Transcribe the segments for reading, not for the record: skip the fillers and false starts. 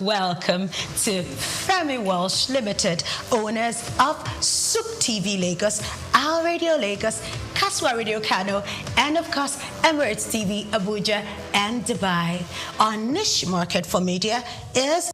welcome to Femi Walsh Limited, owners of Soup TV Lagos, Al Radio Lagos, Kaswa Radio Kano, and of course, Emirates TV Abuja and Dubai. Our niche market for media is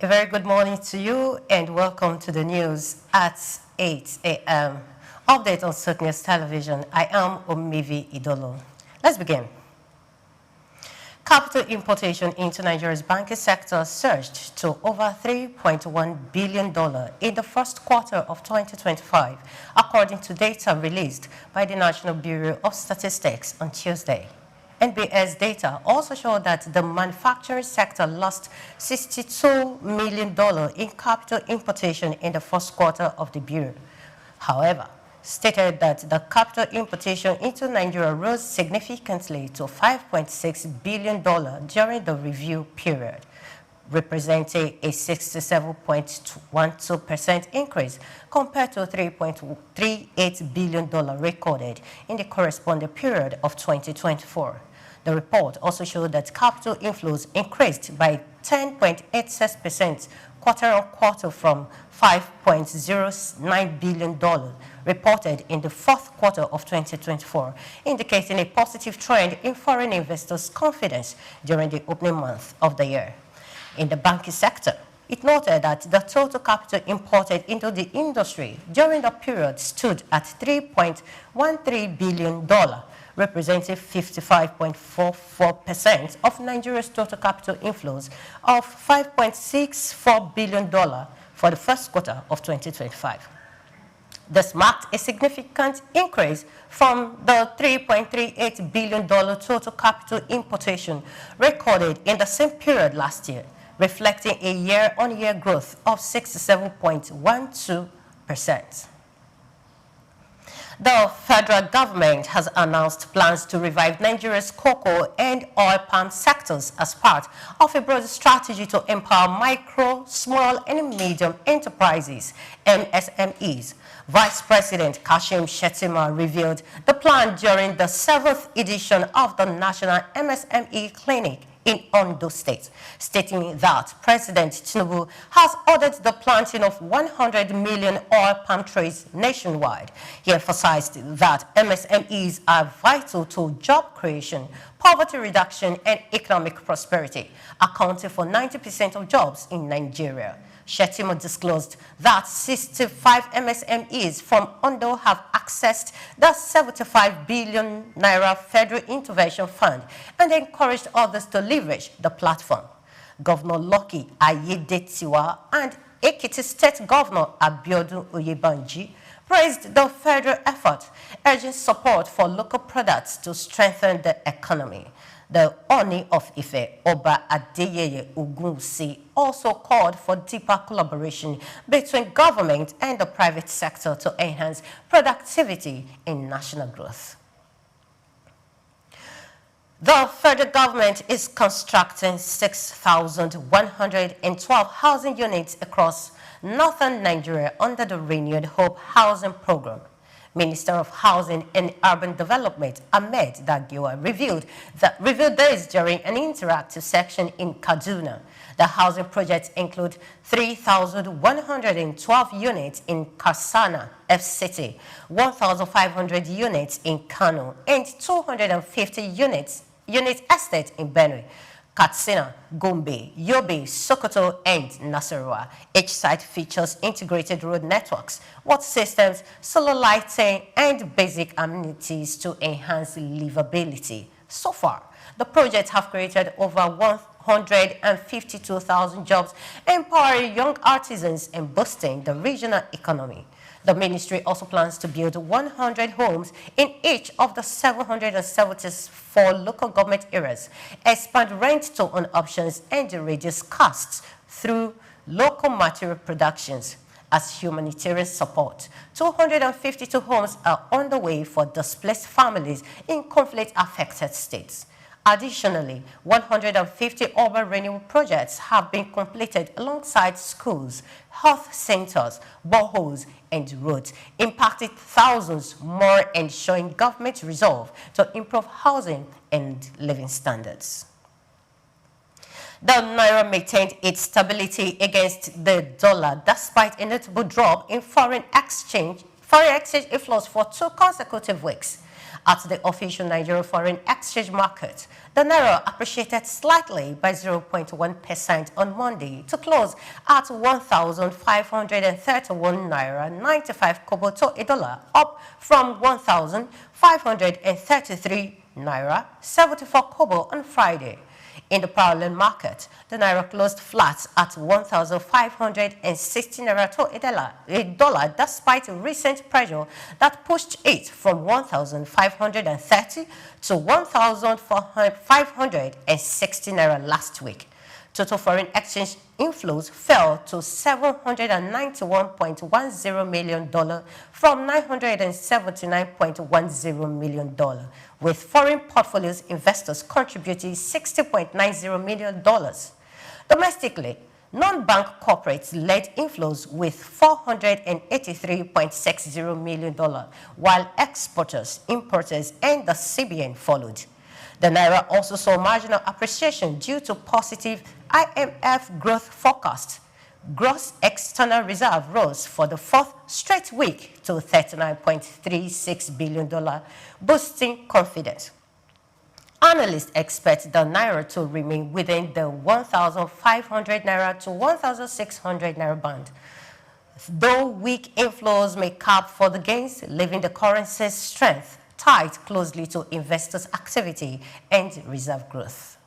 A very good morning to you and welcome to the news at 8 a.m. Update on Sook News Television. I am Omivi Idolo. Let's begin. Capital importation into Nigeria's banking sector surged to over $3.1 billion in the first quarter of 2025, according to data released by the National Bureau of Statistics on Tuesday. NBS data also showed that the manufacturing sector lost $62 million in capital importation in the first quarter of the Bureau. However, stated that the capital importation into Nigeria rose significantly to $5.6 billion during the review period, representing a 67.12% increase compared to $3.38 billion recorded in the corresponding period of 2024. The report also showed that capital inflows increased by 10.86% quarter-on-quarter from $5.09 billion reported in the fourth quarter of 2024, indicating a positive trend in foreign investors' confidence during the opening month of the year. In the banking sector, it noted that the total capital imported into the industry during the period stood at $3.13 billion, representing 55.44% of Nigeria's total capital inflows of $5.64 billion for the first quarter of 2025. This marked a significant increase from the $3.38 billion total capital importation recorded in the same period last year, reflecting a year-on-year growth of 67.12%. The federal government has announced plans to revive Nigeria's cocoa and oil palm sectors as part of a broader strategy to empower micro, small, and medium enterprises, MSMEs. Vice President Kashim Shettima revealed the plan during the 7th edition of the National MSME Clinic in Ondo State, stating that President Tinubu has ordered the planting of 100 million oil palm trees nationwide. He emphasized that MSMEs are vital to job creation, poverty reduction, and economic prosperity, accounting for 90% of jobs in Nigeria. Shettima disclosed that 65 MSMEs from Ondo have accessed the 75 billion Naira Federal Intervention Fund and encouraged others to leverage the platform. Governor Lucky Ayedetiwa and Ekiti State Governor Abiodun Oyebanji praised the federal effort, urging support for local products to strengthen the economy. The Oni of Ife, Oba Adeyeye Ogunsi, also called for deeper collaboration between government and the private sector to enhance productivity and national growth. The federal government is constructing 6,112 housing units across northern Nigeria under the Renewed Hope Housing Program. Minister of Housing and Urban Development, Ahmed Dagiwa, revealed this during an interactive section in Kaduna. The housing projects include 3,112 units in Karsana, FCT, 1,500 units in Kano, and 250 unit estate in Benue, Katsina, Gombe, Yobe, Sokoto, and Nasarawa. Each site features integrated road networks, water systems, solar lighting, and basic amenities to enhance livability. So far, the projects have created over 152,000 jobs, empowering young artisans and boosting the regional economy. The ministry also plans to build 100 homes in each of the 774 local government areas, expand rent-to-own options, and reduce costs through local material productions. As humanitarian support, 252 homes are on the way for displaced families in conflict-affected states. Additionally, 150 urban renewal projects have been completed alongside schools, health centers, boreholes, and roads, impacting thousands more and showing government resolve to improve housing and living standards. The Naira maintained its stability against the dollar despite a notable drop in foreign exchange inflows for 2 consecutive weeks. At the official Nigerian foreign exchange market, the Naira appreciated slightly by 0.1% on Monday to close at 1,531 Naira 95 kobo to a dollar, up from 1,533 Naira 74 kobo on Friday. In the parallel market, the Naira closed flat at 1,560 Naira to a dollar despite recent pressure that pushed it from 1,530 to 1,560 Naira last week. Total foreign exchange inflows fell to $791.10 million from $979.10 million, with foreign portfolios investors contributing $60.90 million. Domestically, non-bank corporates led inflows with $483.60 million, while exporters, importers, and the CBN followed. The Naira also saw marginal appreciation due to positive IMF growth forecast. Gross external reserve rose for the 4th straight week to $39.36 billion, boosting confidence. Analysts expect the Naira to remain within the 1,500 Naira to 1,600 Naira band, though weak inflows may cap for the gains, leaving the currency's strength tied closely to investors' activity and reserve growth.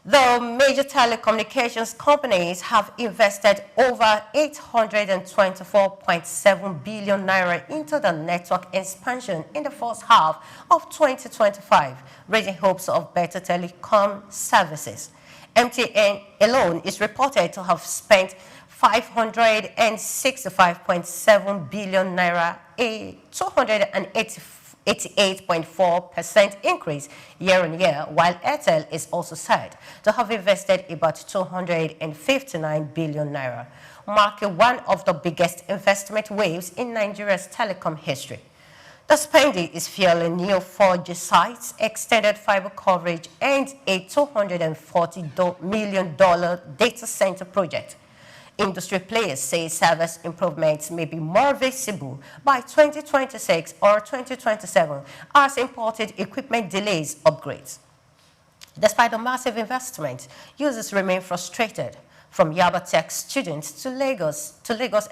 The major telecommunications companies have invested over 824.7 billion Naira into the network expansion in the first half of 2025, raising hopes of better telecom services. MTN alone is reported to have spent 565.7 billion Naira, a 288.4% increase year-on-year, while Airtel is also said to have invested about 259 billion Naira, marking one of the biggest investment waves in Nigeria's telecom history. The spending is fueling new 4G sites, extended fiber coverage, and a $240 million data center project. Industry players say service improvements may be more visible by 2026 or 2027 as imported equipment delays upgrades. Despite the massive investment, users remain frustrated. From Yaba Tech students to Lagos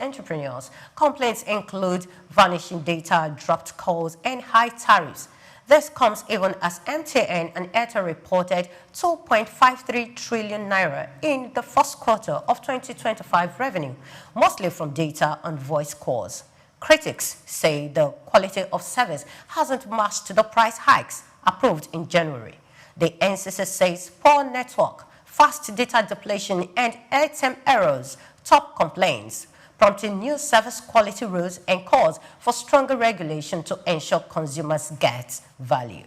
entrepreneurs, complaints include vanishing data, dropped calls, and high tariffs. This comes even as MTN and Airtel reported 2.53 trillion Naira in the first quarter of 2025 revenue, mostly from data and voice calls. Critics say the quality of service hasn't matched the price hikes approved in January. The NCC says poor network, fast data depletion, and ATM errors top complaints, prompting new service quality rules and calls for stronger regulation to ensure consumers get value.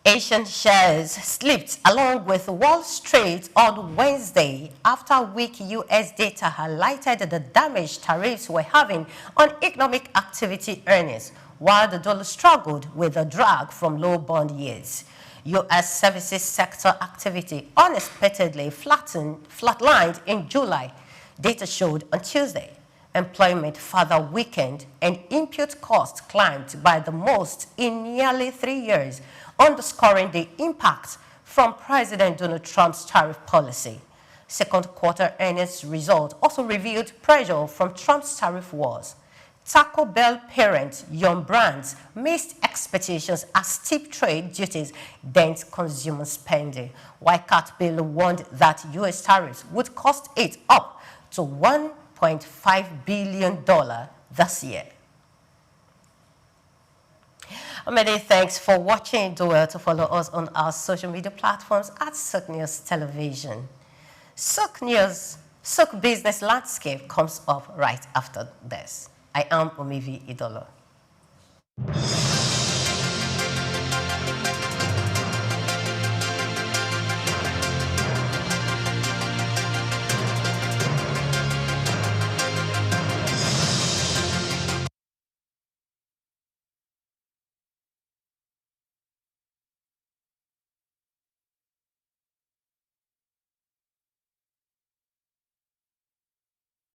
Asian shares slipped along with Wall Street on Wednesday after weak U.S. data highlighted the damage tariffs were having on economic activity earnings, while the dollar struggled with a drag from low bond yields. U.S. services sector activity unexpectedly flatlined in July. Data showed on Tuesday, employment further weakened and input costs climbed by the most in nearly 3 years, underscoring the impact from President Donald Trump's tariff policy. Second quarter earnings result also revealed pressure from Trump's tariff wars. Taco Bell parent Yum Brands missed expectations as steep trade duties dent consumer spending, while Caterpillar warned that U.S. tariffs would cost it up to $1.5 billion this year. Many thanks for watching. Do well to follow us on our social media platforms at Sook News Television. Sook News, Sook Business Landscape comes up right after this. I am Omivi Idolo.